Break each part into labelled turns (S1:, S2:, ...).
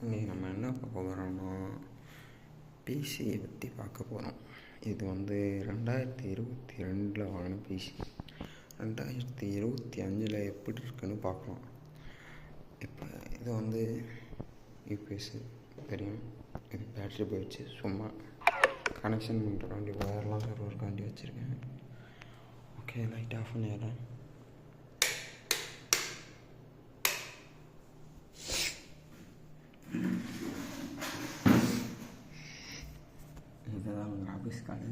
S1: இன்றைக்கி நம்ம என்ன பார்க்க போகிறோம்னா பிசியை பற்றி பார்க்க போகிறோம். இது 2022 வாங்கின பிசி 2025 எப்படி இருக்குன்னு பார்க்கலாம். இப்போ இது யூபிஎஸ் தெரியும். இது பேட்ரி போயிடுச்சு. சும்மா கனெக்ஷன் பண்ணுறக்காண்டி ஒயர்லாம் சர்வருக்காண்டி வச்சுருக்கேன். ஓகே, லைட் ஆஃப் பண்ணிடுறேன். இதுதான் கிராஃபிக்ஸ் கார்டு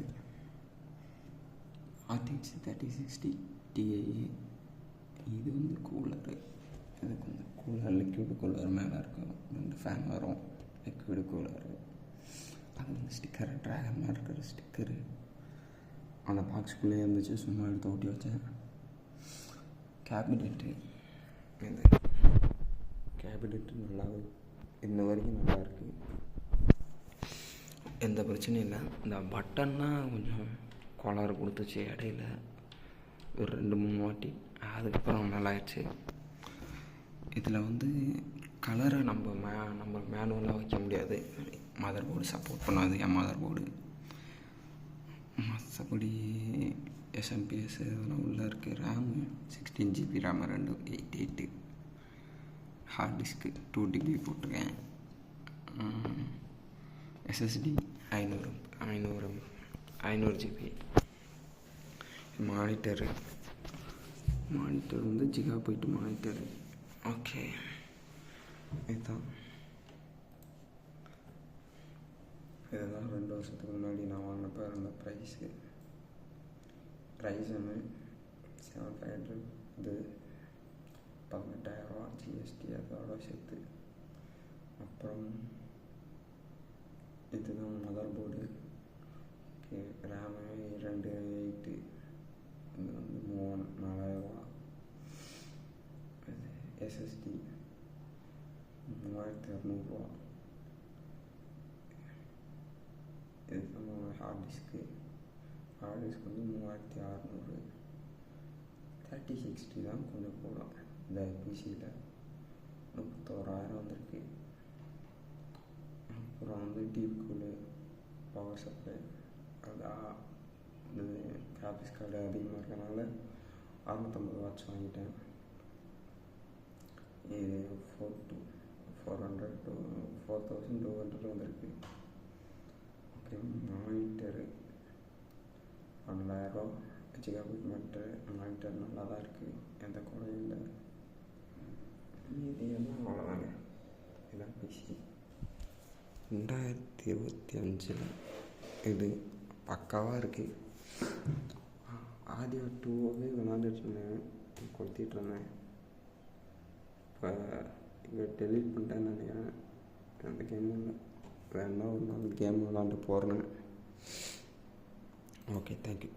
S1: RTX 3060 Ti. இது கூலரு. இதுக்கு கூலர் லிக்விட் கூலர் மேலே இருக்கும். 2 ஃபேன் வரும். Liquid cooler. அது ஸ்டிக்கர் ட்ராகன் மாதிரி இருக்கிற ஸ்டிக்கரு அந்த பாக்ஸ்குள்ளேயே இருந்துச்சு. சும்மா எடுத்து ஓட்டி வச்சேன். கேபினெட்டு. இந்த கேபினெட்டு நல்லா இன்ன வரைக்கும் நல்லா இருக்குது. எந்த பிரச்சனையும் இல்லை. இந்த பட்டன்னா கொஞ்சம் கோளாறு கொடுத்துச்சு இடையில ஒரு 2-3 வாட்டி. அதுக்கப்புறம் நல்லாயிடுச்சு. இதில் கலரை நம்ம மேனுவலாக வைக்க முடியாது. மதர் போர்டு சப்போர்ட் பண்ணாது என் மதர் போர்டு. மற்றபடி எஸ்எம்பிஎஸ் இதெல்லாம் உள்ளே இருக்குது. RAM 16 GB RAM 288. Hard disk 2 GB போட்டிருக்கேன். SSD 500 GB. Monitor Gigabyte monitor. Okay, இதுதான் 2 வருஷத்துக்கு முன்னாடி நான் வாங்கினப்போ இருந்த ப்ரைஸு. Ryzen 7500. இது 18,000 ஜிஎஸ்டி அதோட சேர்த்து. அப்புறம் இதுதான் மதர் போர்டு. Okay, RAM 288. இது 4,000. SSD 3,200. இதுதான் ஹார்ட் டிஸ்க்கு. 3,600. 3060 தான் கொஞ்சம் போடும். இந்த பிசியில் 31,000 வந்திருக்கு. அப்புறம் டீப் கூலு பவர் சப்ளை. அது கிராஃபிக்ஸ் கார்டு அதிகமாக இருக்கனால 650 வாட்ஸ் வாங்கிட்டேன். இது 400 to 4,200 வந்திருக்கு. ஓகே, மானிட்டரு 12,000 ஜிகாபைட் மானிட்டர் நல்லா தான் இருக்குது. எந்த குறையும் இல்லை. இது எல்லாம் அவ்வளோதாங்க. இதான் பிசி 2025. இது பக்காவாக இருக்குது. ஆடியோ 2 விளாண்டுட்டு இருந்தேன், கொளுத்திட்டு இருந்தேன். இப்போ இங்கே டெலீட் பண்ணிட்டேன்னு நினைக்கிறேன். அந்த கேம் இல்லை. வேணா ஒரு நாள் கேம் விளாண்டு போகிறேன். Okay, thank you.